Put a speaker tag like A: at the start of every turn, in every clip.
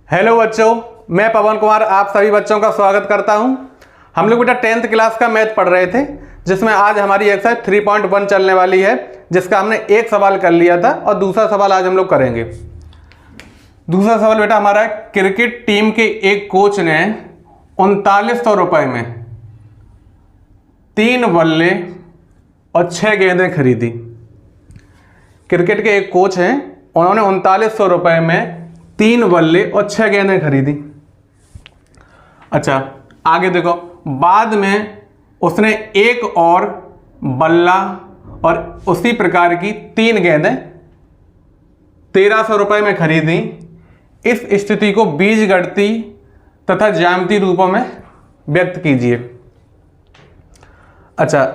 A: Hello बच्चों, मैं पवन कुमार आप सभी बच्चों का स्वागत करता हूं। हम लोग बेटा 10th क्लास का मैथ पढ़ रहे थे, जिसमें आज हमारी एक्सरसाइज 3.1 चलने वाली है, जिसका हमने एक सवाल कर लिया था और दूसरा सवाल आज हम लोग करेंगे। दूसरा सवाल बेटा हमारा है, क्रिकेट टीम के एक कोच ने 3900 रुपए में 3 बल्ले और 6 गेंदें खरीदी। क्रिकेट के एक कोच हैं, उन्होंने 3900 रुपए में 3 बल्ले और 6 गेंदें खरीदी। अच्छा, आगे देखो, बाद में उसने एक और बल्ला और उसी प्रकार की 3 गेंदें 1300 रुपए में खरीदी। इस स्थिति को बीजगणितीय तथा ज्यामितीय रूपों में व्यक्त कीजिए। अच्छा,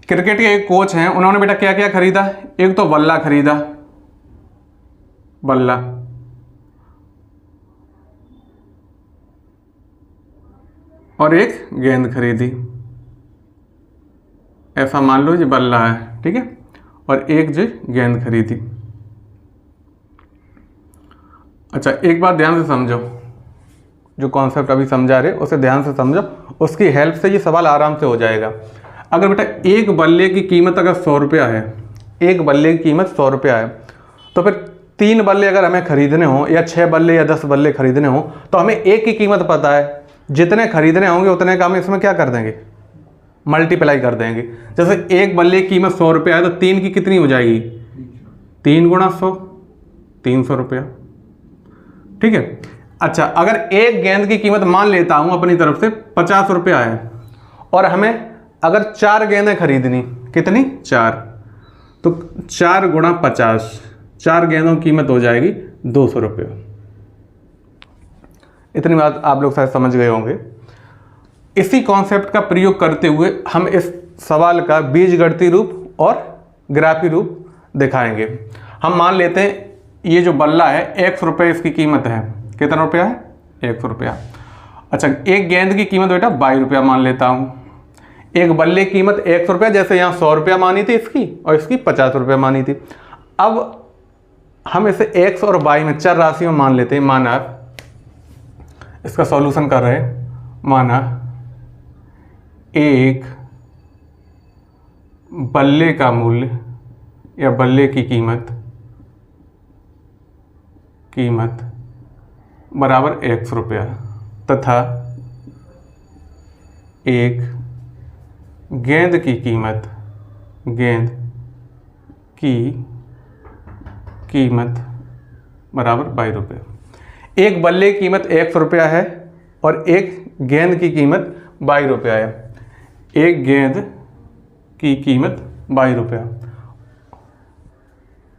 A: क्रिकेट के एक कोच हैं, उन्होंने बेटा क्या क्या खरीदा? एक तो बल्ला खरीदा, बल्ला, और एक गेंद खरीदी। ऐसा मान लो जी बल्ला है, ठीक है, और एक जी गेंद खरीदी। अच्छा, एक बात ध्यान से समझो, जो कॉन्सेप्ट अभी समझा रहे उसे ध्यान से समझो, उसकी हेल्प से ये सवाल आराम से हो जाएगा। अगर बेटा एक बल्ले की कीमत अगर 100 रुपया है, एक बल्ले की कीमत 100 रुपया है, तो फिर 3 बल्ले अगर हमें खरीदने हो या 6 बल्ले या 10 बल्ले खरीदने हो, तो हमें एक की कीमत पता है, जितने खरीदने होंगे उतने का हम इसमें क्या कर देंगे, मल्टीप्लाई कर देंगे। जैसे एक बल्ले की कीमत 100 रुपया है, तो 3 की कितनी हो जाएगी? 3 गुणा 100, 300 रुपया, ठीक है। अच्छा, अगर एक गेंद की कीमत मान लेता हूं अपनी तरफ से 50 रुपया है, और हमें अगर 4 गेंदें खरीदनी, कितनी? 4, तो 4 गुणा 50, 4 गेंदों की कीमत हो जाएगी 200 रुपया। इतनी बात आप लोग शायद समझ गए होंगे। इसी कॉन्सेप्ट का प्रयोग करते हुए हम इस सवाल का बीजगणितीय रूप और ग्राफीय रूप दिखाएंगे। हम मान लेते हैं ये जो बल्ला है 100 रुपये इसकी कीमत है। कितना रुपया है? 100 रुपया। अच्छा, एक गेंद की कीमत बेटा 22 रुपया मान लेता हूँ। एक बल्ले की कीमत 100 रुपया, जैसे यहाँ 100 रुपया मानी थी इसकी, और इसकी 50 रुपया मानी थी। अब हम इसे 100 और 22 में चर राशि में मान लेते हैं। माना इसका सॉल्यूशन कर रहे हैं, माना एक बल्ले का मूल्य या बल्ले की कीमत बराबर 100 रुपया, तथा एक गेंद की कीमत बराबर 22 रुपये। एक बल्ले की कीमत 100 रुपया है और एक गेंद की कीमत 22 रुपया है। एक गेंद की कीमत 22 रुपया,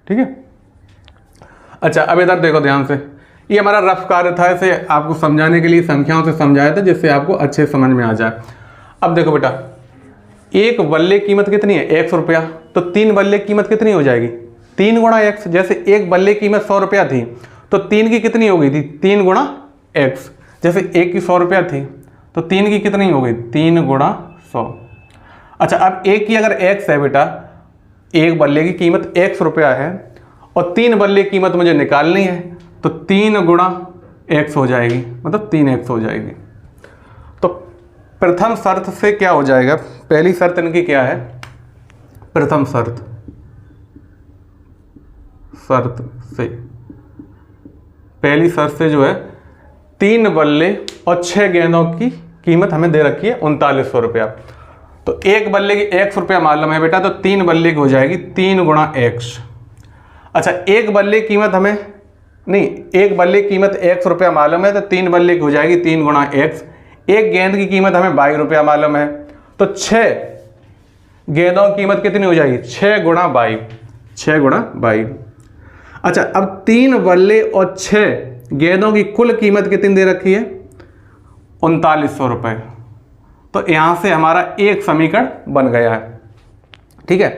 A: ठीक है। अच्छा, अब इधर देखो ध्यान से, ये हमारा रफ कार्य था, इसे आपको समझाने के लिए संख्याओं से समझाया था, जिससे आपको अच्छे समझ में आ जाए। अब देखो बेटा, एक बल्ले की कीमत कितनी है? 100 रुपया, तो 3 बल्ले की कीमत कितनी हो जाएगी? 3 गुणा x। जैसे एक बल्ले की कीमत 100 रुपया थी, तो 3 की कितनी हो गई थी? 3 गुणा x। जैसे एक की 100 रुपया थी, तो 3 की कितनी हो गई? 3 गुणा 100। अच्छा, अब एक की अगर x है बेटा, एक बल्ले की कीमत 100 रुपया है और 3 बल्ले की कीमत मुझे निकालनी है, तो 3 गुणा x हो जाएगी, मतलब 3x हो जाएगी। तो प्रथम शर्त से क्या हो जाएगा? पहली शर्त इनकी क्या है? प्रथम शर्त से पहली शर्त से जो है 3 बल्ले और 6 गेंदों की कीमत हमें दे रखी है 3900 रुपया। तो एक बल्ले की 100 रुपया मालूम है बेटा, तो 3 बल्ले की हो जाएगी 3 गुणा x। अच्छा, एक बल्ले की कीमत हमें नहीं, एक बल्ले की कीमत 100 रुपया मालूम है, तो 3 बल्ले की हो जाएगी 3 गुणा x। एक गेंद की कीमत हमें 22 रुपया मालूम है, तो 6 गेंदों की कीमत कितनी हो जाएगी? 6 गुणा 22, 6 गुणा 22। अच्छा, अब 3 बल्ले और 6 गेंदों की कुल कीमत कितनी दे रखी है? 3900 रुपये। तो यहां से हमारा एक समीकरण बन गया है, ठीक है।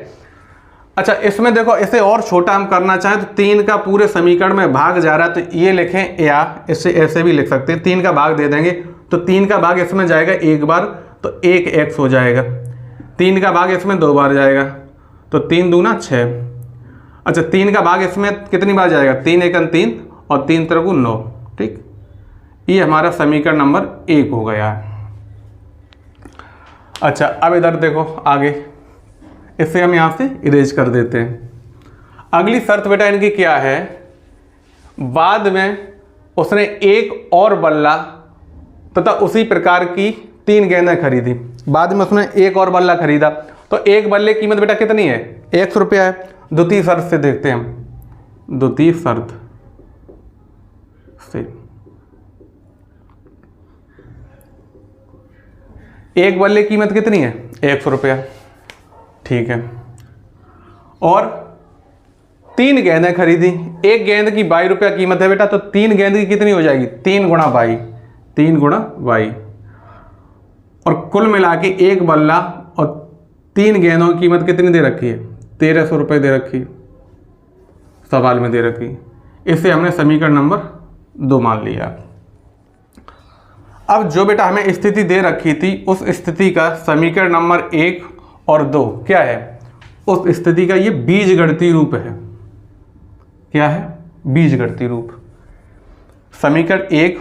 A: अच्छा, इसमें देखो, इसे और छोटा हम करना चाहें तो 3 का पूरे समीकरण में भाग जा रहा है, तो ये लिखें, या इससे ऐसे भी लिख सकते हैं, 3 का भाग दे देंगे, तो 3 का भाग इसमें जाएगा एक बार, तो 1 x हो जाएगा। 3 का भाग इसमें 2 बार जाएगा, तो 3 दूना 6। अच्छा 3 का भाग इसमें कितनी बार जाएगा, 3 एकम 3 और 3 त्रिगुण 9, ठीक, ये हमारा समीकरण नंबर 1 हो गया है। अच्छा, अब इधर देखो आगे, इसे हम यहाँ से इरेज कर देते हैं। अगली शर्त बेटा इनकी क्या है, बाद में उसने एक और बल्ला तथा उसी प्रकार की 3 गेंदें खरीदी। बाद में उसने एक और बल्ला खरीदा, तो एक बल्ले की कीमत बेटा कितनी है, 100 रुपया है। द्वितीय शर्त से देखते हैं हम, द्वितीय शर्त से एक बल्ले की कीमत कितनी है, 100 रुपया, ठीक है। और 3 गेंदें खरीदी, एक गेंद की 22 रुपया कीमत है बेटा, तो 3 गेंद की कितनी हो जाएगी, 3 गुणा 22, 3 गुणा 22। और कुल मिला के एक बल्ला और 3 गेंदों की कीमत कितनी दे रखी है, 1300 रुपये दे रखी, सवाल में दे रखी। इसे हमने समीकरण नंबर 2 मान लिया। अब जो बेटा हमें स्थिति दे रखी थी, उस स्थिति का समीकरण नंबर 1 और 2 क्या है, उस स्थिति का ये बीजगणितीय रूप है। क्या है, बीजगणितीय रूप। समीकरण 1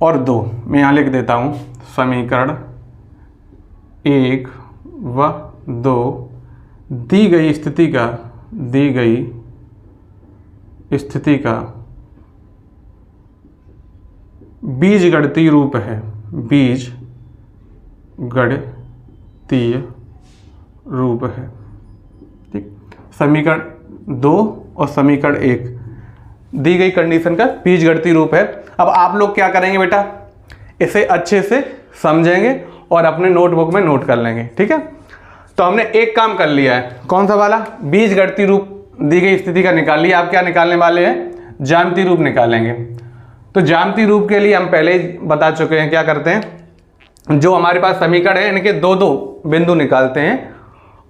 A: और 2 मैं यहाँ लिख देता हूँ, समीकरण 1 व 2 दी गई स्थिति का बीजगणितीय रूप है, बीजगणितीय रूप है, ठीक। समीकरण 2 और समीकरण 1 दी गई कंडीशन का बीजगणितीय रूप है। अब आप लोग क्या करेंगे बेटा, इसे अच्छे से समझेंगे और अपने नोटबुक में नोट कर लेंगे, ठीक है। तो हमने एक काम कर लिया है, कौन सा वाला, बीजगणितीय रूप दी गई स्थिति का निकाल लिया। आप क्या निकालने वाले हैं, ज्यामितीय रूप निकालेंगे। तो ज्यामितीय रूप के लिए हम पहले ही बता चुके हैं, क्या करते हैं, जो हमारे पास समीकरण है इनके 2-2 बिंदु निकालते हैं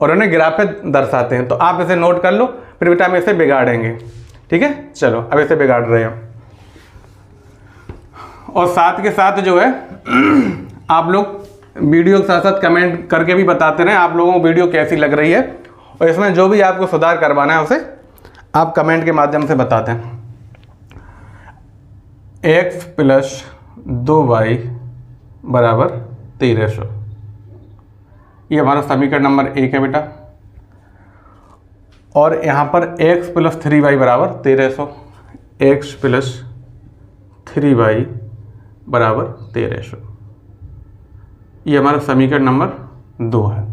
A: और उन्हें ग्राफ पे दर्शाते हैं। तो आप इसे नोट कर लो, फिर बेटा हम इसे बिगाड़ेंगे, ठीक है। चलो अब इसे बिगाड़ रहे हैं, और साथ के साथ जो है आप लोग वीडियो के साथ साथ कमेंट करके भी बताते रहें आप लोगों को वीडियो कैसी लग रही है, और इसमें जो भी आपको सुधार करवाना है उसे आप कमेंट के माध्यम से बताते हैं। x + 2y बराबर 1300, ये हमारा समीकरण नंबर 1 है बेटा। और यहाँ पर x + 3y बराबर 1300, x + 3y बराबर 1300, ये हमारा समीकरण नंबर 2 है।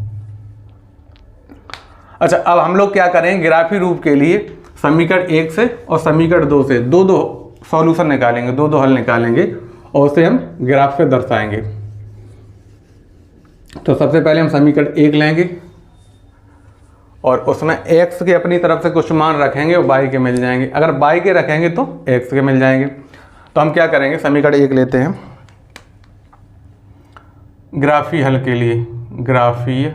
A: अच्छा, अब हम लोग क्या करेंगे, ग्राफी रूप के लिए समीकरण 1 से और समीकरण 2 से 2-2 सॉल्यूशन निकालेंगे, 2-2 हल निकालेंगे और उसे हम ग्राफ पे दर्शाएंगे। तो सबसे पहले हम समीकरण 1 लेंगे और उसमें x के अपनी तरफ से कुछ मान रखेंगे और y के मिल जाएंगे। अगर y के रखेंगे तो x के मिल जाएंगे। तो हम क्या करेंगे, समीकरण 1 लेते हैं ग्राफी हल के लिए, ग्राफीय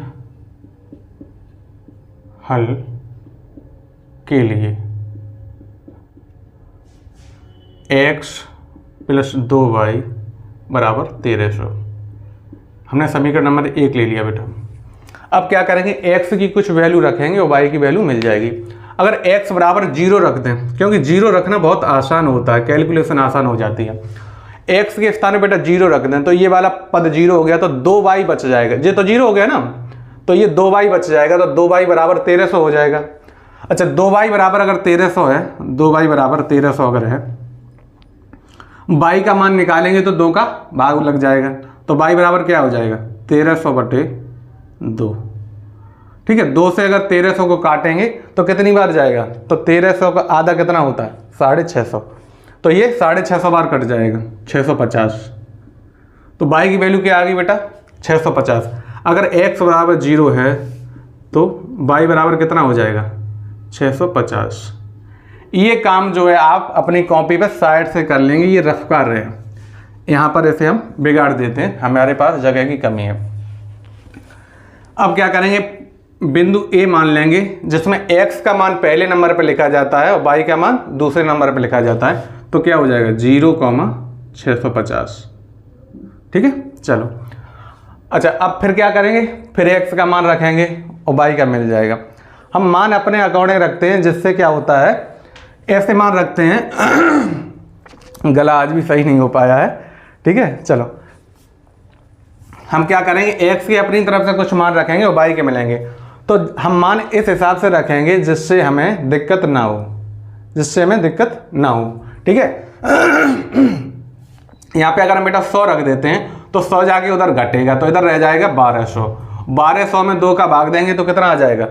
A: हल के लिए x + 2y बराबर 1300, हमने समीकरण नंबर 1 ले लिया बेटा। अब क्या करेंगे, x की कुछ वैल्यू रखेंगे और y की वैल्यू मिल जाएगी। अगर x बराबर 0 रख दें, क्योंकि 0 रखना बहुत आसान होता है, कैलकुलेशन आसान हो जाती है। x के स्थान में बेटा 0 रख दें तो ये वाला पद 0 हो गया, तो 2y बच जाएगा। ये तो 0 हो गया ना, तो ये 2y बच जाएगा, तो 2y बराबर 1300 हो जाएगा। अच्छा, 2y बराबर अगर 1300 है, 2y बराबर 1300 अगर है, y का मान निकालेंगे तो 2 का भाग लग जाएगा, तो y बराबर क्या हो जाएगा, 1300/2, ठीक है। 2 से अगर 1300 को काटेंगे तो कितनी बार जाएगा, तो 1300 का आधा कितना होता है, 650, तो ये 650 बार कट जाएगा, 650। तो y की वैल्यू क्या आ गई बेटा, 650। अगर x बराबर 0 है तो y बराबर कितना हो जाएगा, 650। ये काम जो है आप अपनी कॉपी पे साइड से कर लेंगे, ये रफ कार्य है। यहाँ पर इसे हम बिगाड़ देते हैं, हमारे पास जगह की कमी है। अब क्या करेंगे, बिंदु A मान लेंगे जिसमें x का मान पहले नंबर पर लिखा जाता है और y का मान दूसरे नंबर पर लिखा जाता है। तो क्या हो जाएगा, 0,650, ठीक है। चलो, अच्छा अब फिर क्या करेंगे, फिर x का मान रखेंगे और y का मिल जाएगा। हम मान अपने अकॉर्डिंग रखते हैं, जिससे क्या होता है, ऐसे मान रखते हैं गला आज भी सही नहीं हो पाया है, ठीक है। चलो हम क्या करेंगे, एक्स की अपनी तरफ से कुछ मान रखेंगे और वाई के मिलेंगे, तो हम मान इस हिसाब से रखेंगे जिससे हमें दिक्कत ना हो, जिससे हमें दिक्कत ना हो, ठीक है। यहाँ पे अगर हम बेटा 100 रख देते हैं तो 100 जाके उधर घटेगा, तो इधर रह जाएगा 1200। 1200 में 2 का भाग देंगे तो कितना आ जाएगा,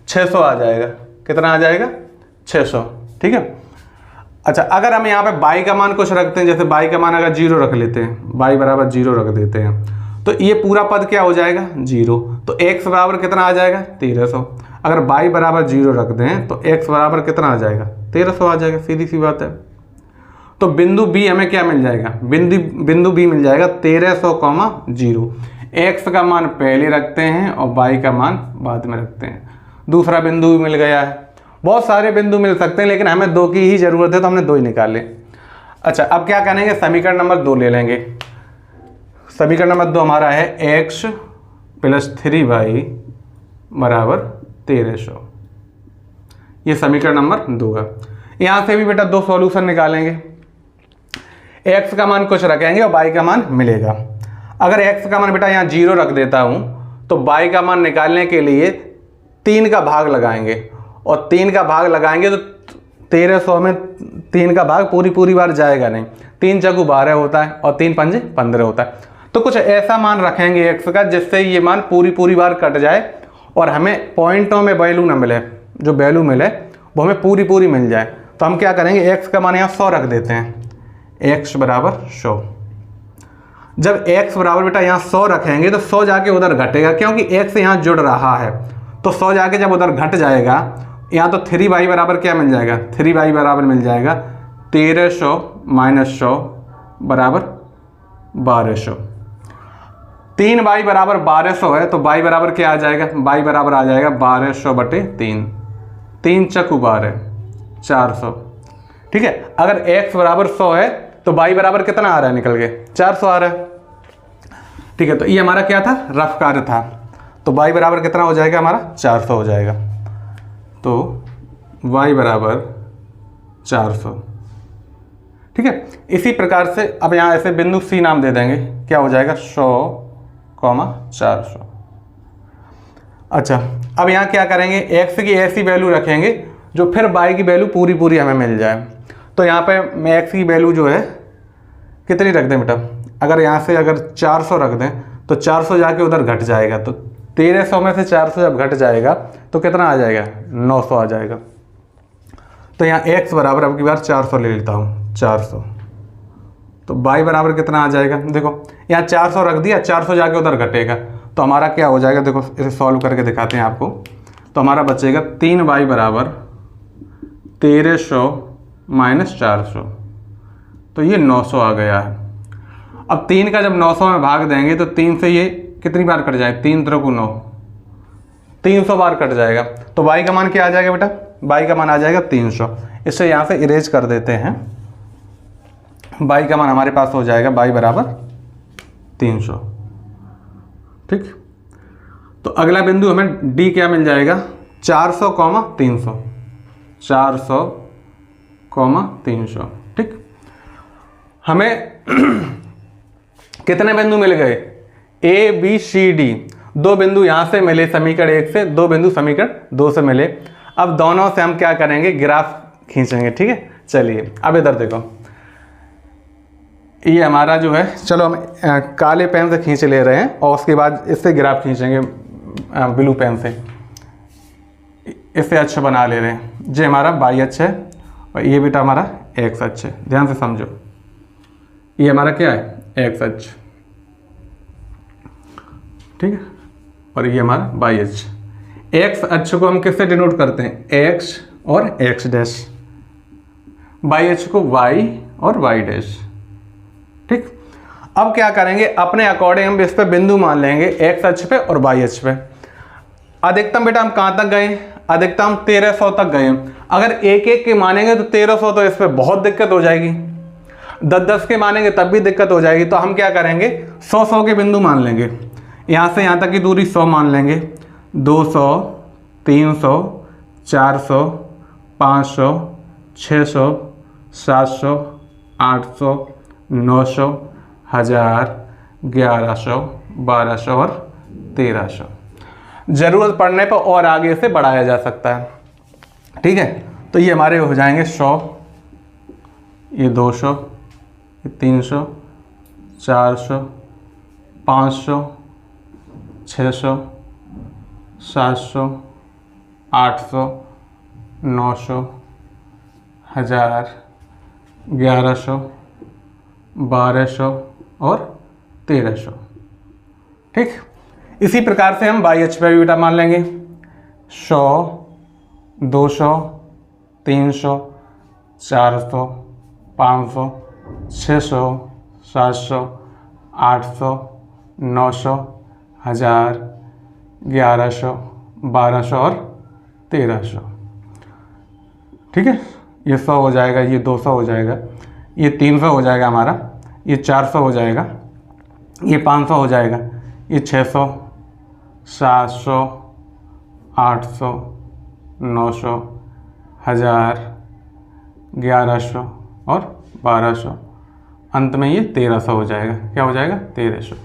A: 600 आ जाएगा। कितना आ जाएगा, 600, ठीक है। अच्छा, अगर हम यहाँ पे बाई का मान कुछ रखते हैं, जैसे बाई का मान अगर 0 रख लेते हैं, बाई बराबर 0 रख देते हैं, तो ये पूरा पद क्या हो जाएगा, 0। तो x बराबर कितना आ जाएगा, 1300। अगर बाई बराबर 0 रख दें तो x बराबर कितना आ जाएगा, 1300 आ जाएगा, सीधी सी बात है। तो बिंदु B हमें क्या मिल जाएगा, बिंदु B मिल जाएगा 1300,0। x का मान पहले रखते हैं और y का मान बाद में रखते हैं। दूसरा बिंदु भी मिल गया है। बहुत सारे बिंदु मिल सकते हैं लेकिन हमें 2 की ही जरूरत है, तो हमने 2 ही निकाले। अच्छा, अब क्या करेंगे, समीकरण नंबर 2 ले लेंगे। समीकरण नंबर 2 हमारा है x + 3y बराबर 1300। ये समीकरण नंबर 2 है। यहाँ से भी बेटा 2 सॉल्यूशन निकालेंगे। x का मान कुछ रखेंगे और y का मान मिलेगा। अगर x का मान बेटा यहाँ 0 रख देता हूँ तो y का मान निकालने के लिए 3 का भाग लगाएंगे, और 3 का भाग लगाएंगे तो 1300 में 3 का भाग पूरी बार जाएगा नहीं। 3 चौगु 12 होता है और 3 पंजे 15 होता है। तो कुछ ऐसा मान रखेंगे x का जिससे ये मान पूरी बार कट जाए और हमें पॉइंटों में वैल्यू ना मिले, जो वैल्यू मिले वो हमें पूरी मिल जाए। तो हम क्या करेंगे, x का मान यहाँ 100 रख देते हैं, x बराबर 100। जब x बराबर बेटा यहाँ 100 रखेंगे तो 100 जाके उधर घटेगा, क्योंकि x यहाँ जुड़ रहा है। तो 100 जाके जब उधर घट जाएगा, यहाँ तो 3y बराबर क्या मिल जाएगा, 3y बराबर मिल जाएगा 1300 - 100 बराबर 1200। 3y बराबर 1200 है, तो y बराबर क्या आ जाएगा, y बराबर आ जाएगा 1200/3। 3 चौगु 12, 400, ठीक है। अगर x बराबर 100 है तो y बराबर कितना आ रहा है, निकल के 400 आ रहा है, ठीक है। तो ये हमारा क्या था, रफ कार्य था। तो y बराबर कितना हो जाएगा हमारा, 400 हो जाएगा। तो y बराबर 400, ठीक है। इसी प्रकार से अब यहाँ ऐसे बिंदु C नाम दे देंगे, क्या हो जाएगा 100,400। अच्छा, अब यहाँ क्या करेंगे, x की ऐसी वैल्यू रखेंगे जो फिर y की वैल्यू पूरी हमें मिल जाए। तो यहाँ पे मैं x की वैल्यू जो है कितनी रख दें बेटा, अगर यहाँ से अगर 400 रख दें तो 400 जाके उधर घट जाएगा, तो 1300 में से 400 जब घट जाएगा तो कितना आ जाएगा, 900 आ जाएगा। तो यहाँ x बराबर अब की बार 400 ले लेता हूँ, 400। तो y बराबर कितना आ जाएगा, देखो यहाँ 400 रख दिया, 400 जाके उधर घटेगा, तो हमारा क्या हो जाएगा, देखो इसे सॉल्व करके दिखाते हैं आपको। तो हमारा बचेगा 3y बराबर 1300 - 400, तो ये 900 आ गया है। अब 3 का जब 900 में भाग देंगे तो 3 से ये कितनी बार कट जाए, 3 × 9, 300 बार कट जाएगा। तो y का मान क्या आ जाएगा बेटा, y का मान आ जाएगा 300। इससे यहाँ से इरेज कर देते हैं, y का मान हमारे पास हो जाएगा y बराबर 300, ठीक। तो अगला बिंदु हमें D क्या मिल जाएगा, 400, 300, 400, 300, ठीक। हमें कितने बिंदु मिल गए, A B C D, 2 बिंदु यहाँ से मिले समीकरण 1 से, 2 बिंदु समीकरण 2 से मिले। अब दोनों से हम क्या करेंगे, ग्राफ खींचेंगे, ठीक है। चलिए अब इधर देखो, ये हमारा जो है, चलो हम काले पेन से खींच ले रहे हैं और उसके बाद इससे ग्राफ खींचेंगे ब्लू पेन से, इससे अच्छा बना ले रहे हैं। ये हमारा y अक्ष है और ये बेटा हमारा x अक्ष है, ध्यान से समझो। ये हमारा क्या है, x अक्ष, ठीक है, और ये हमारा y अक्ष। x अक्ष को हम किससे डिनोट करते हैं, x और x डैश, y अक्ष को y और y डैश, ठीक। अब क्या करेंगे, अपने अकॉर्डिंग हम इस पे बिंदु मान लेंगे, x अक्ष पे और y अक्ष पे। अधिकतम बेटा हम कहाँ तक गए, अधिकतम 1300 तक गए। अगर एक के मानेंगे तो 1300, तो इस पे बहुत दिक्कत हो जाएगी। 10 के मानेंगे तब भी दिक्कत हो जाएगी। तो हम क्या करेंगे, 100 के बिंदु मान लेंगे। यहाँ से यहाँ तक की दूरी 100 मान लेंगे, 200, 300, 400, 500, 600, 700, 800, 900, 1000, 1100, 1200 और 1300। ज़रूरत पड़ने पर और आगे से बढ़ाया जा सकता है। ठीक है, तो ये हमारे हो जाएंगे 100, ये 200, ये 300, 400, 500, 600, 700, 800, 900, 1000, 1100, 1200 और 1300। ठीक, इसी प्रकार से हम बाई एच पे भी बेटा मान लेंगे 100, 200, 300, 400, 500, 600, 700, 800, 900, 1000, 1100, 1200 और 1300। ठीक है, ये 100 हो जाएगा, ये 200 हो जाएगा, ये 300 हो जाएगा हमारा, ये 400 हो जाएगा, ये 500 हो जाएगा, ये 600, 700, 800, 900, 1000, 1100 और 1200, अंत में ये 1300 हो जाएगा। क्या हो जाएगा? 1300।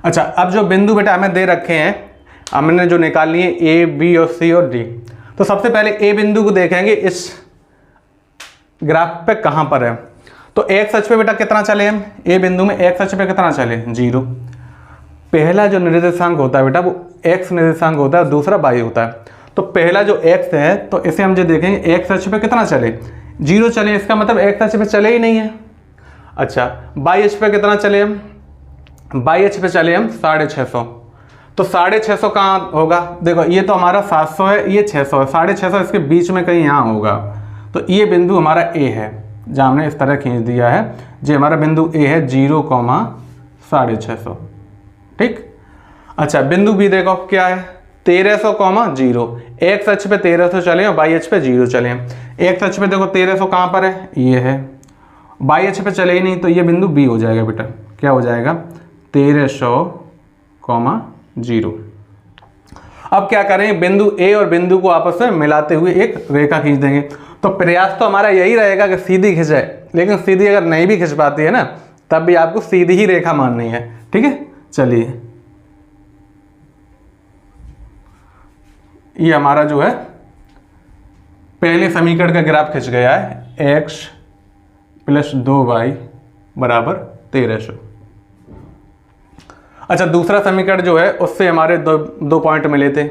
A: अच्छा, अब जो बिंदु बेटा हमें दे रखे हैं, हमने जो निकाल लिए ए, बी और सी और डी, तो सबसे पहले ए बिंदु को देखेंगे इस ग्राफ पे कहाँ पर है। तो एक्स अक्ष पे बेटा कितना चले हम, ए बिंदु में एक्स अक्ष पे कितना चले? 0। पहला जो निर्देशांक होता है बेटा वो एक्स निर्देशांक होता है, दूसरा वाई होता है। तो पहला जो एक्स है तो इसे हम जो देखेंगे एक्स अक्ष पे कितना चले? 0 चले, इसका मतलब एक्स अक्ष पे चले ही नहीं है। अच्छा, वाई अक्ष पे कितना चले हम? वाई अक्ष पे चले हम 650। तो 650 कहाँ होगा? देखो ये तो हमारा 700 है, ये 600 है, 650 इसके बीच में कहीं यहाँ होगा। तो ये बिंदु हमारा ए है, जहाँ हमने इस तरह खींच दिया है, जो हमारा बिंदु ए है 0, 650। ठीक। अच्छा, बिंदु बी देखो क्या है? 1300, 0। एक्स अक्ष पे 1300 चले और वाई अक्ष पे 0 चले। एक्स अक्ष पे देखो 1300 कहाँ पर है? ये है। वाई अक्ष पे चले ही नहीं, तो ये बिंदु बी हो जाएगा बेटा। क्या हो जाएगा? 1300, 0। अब क्या करें? बिंदु ए और बिंदु को आपस में मिलाते हुए एक रेखा खींच देंगे। तो प्रयास तो हमारा यही रहेगा कि सीधी खिंचाए, लेकिन सीधी अगर नहीं भी खिंच पाती है ना, तब भी आपको सीधी ही रेखा माननी है। ठीक है, चलिए ये हमारा जो है पहले समीकरण का ग्राफ खिंच गया है, x + 2y = 1300। अच्छा, दूसरा समीकरण जो है उससे हमारे दो पॉइंट मिले थे।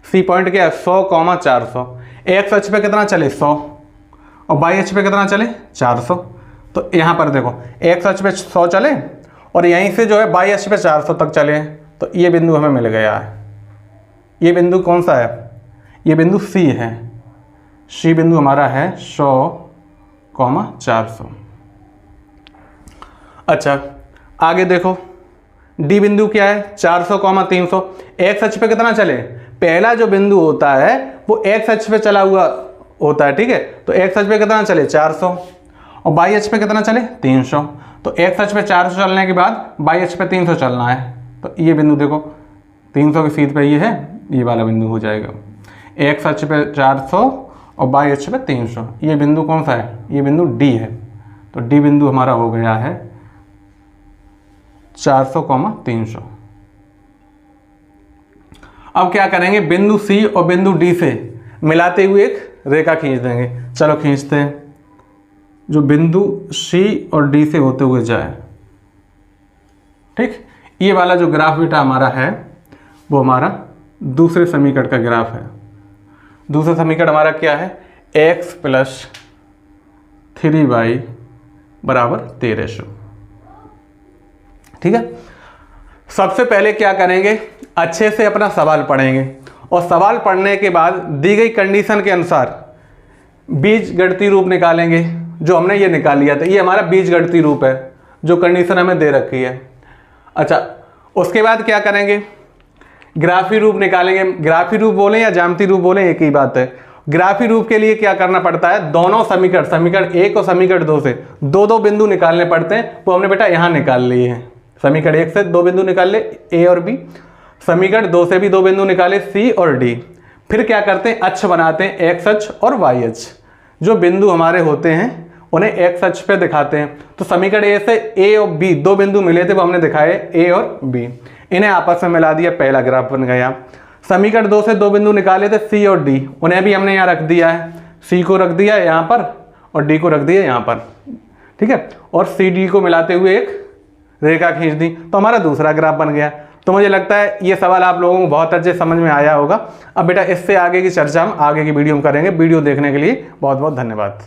A: सी पॉइंट क्या है? 100, 400। एक्स अक्ष पे कितना चले? 100 और वाई अक्ष पे कितना चले? 400। तो यहाँ पर देखो एक्स अक्ष पे 100 चले और यहीं से जो है वाई अक्ष पे 400 तक चले, तो ये बिंदु हमें मिल गया है। ये बिंदु कौन सा है? ये बिंदु सी है। सी बिंदु हमारा है 100, 400। अच्छा, आगे देखो डी बिंदु क्या है? 400, 300। एक्स अक्ष पे कितना चले? पहला जो बिंदु होता है वो एक्स अक्ष पे चला हुआ होता है। ठीक है, तो एक्स अक्ष पे कितना चले? 400 और वाई अक्ष पे कितना चले? 300। तो एक्स अक्ष पे 400 चलने के बाद वाई अक्ष पे 300 चलना है। तो ये बिंदु देखो 300 की सीध पे ये है, ये वाला बिंदु हो जाएगा। एक्स अक्ष पे 400 और वाई अक्ष पे 300। ये बिंदु कौन सा है? ये बिंदु डी है। तो डी बिंदु हमारा हो गया है 400, 300। अब क्या करेंगे? बिंदु सी और बिंदु डी से मिलाते हुए एक रेखा खींच देंगे। चलो खींचते हैं, जो बिंदु सी और डी से होते हुए जाए। ठीक, ये वाला जो ग्राफ बेटा हमारा है वो हमारा दूसरे समीकरण का ग्राफ है। दूसरा समीकरण हमारा क्या है? x + 3y = 1300। ठीक है, सबसे पहले क्या करेंगे? अच्छे से अपना सवाल पढ़ेंगे और सवाल पढ़ने के बाद दी गई कंडीशन के अनुसार बीजगणितीय रूप निकालेंगे। जो हमने ये निकाल लिया था, ये हमारा बीजगणितीय रूप है जो कंडीशन हमें दे रखी है। अच्छा, उसके बाद क्या करेंगे? ग्राफी रूप निकालेंगे। ग्राफी रूप बोलें या ज्यामितीय रूप बोलें, एक ही बात है। ग्राफी रूप के लिए क्या करना पड़ता है? दोनों समीकरण 1 और समीकरण 2 से दो बिंदु निकालने पड़ते हैं। वो हमने बेटा यहाँ निकाल लिए हैं। समीकरण 1 से 2 बिंदु निकाल ले, ए और बी। समीकरण 2 से भी 2 बिंदु निकाले, सी और डी। फिर क्या करते हैं? अक्ष बनाते हैं, एक्स अक्ष और वाई अक्ष। जो बिंदु हमारे होते हैं उन्हें एक्स अक्ष पे दिखाते हैं। तो समीकरण ए से ए और बी दो बिंदु मिले थे, वो हमने दिखाए ए और बी, इन्हें आपस में मिला दिया, पहला ग्राफ बन गया। समीकरण 2 से दो बिंदु निकाले थे सी और डी, उन्हें भी हमने यहाँ रख दिया है, सी को रख दिया यहाँ पर और डी को रख दिया यहाँ पर, ठीक है, और सी डी को मिलाते हुए एक रेखा खींच दी, तो हमारा दूसरा ग्राफ बन गया। तो मुझे लगता है ये सवाल आप लोगों को बहुत अच्छे समझ में आया होगा। अब बेटा इससे आगे की चर्चा हम आगे की वीडियो में करेंगे। वीडियो देखने के लिए बहुत बहुत धन्यवाद।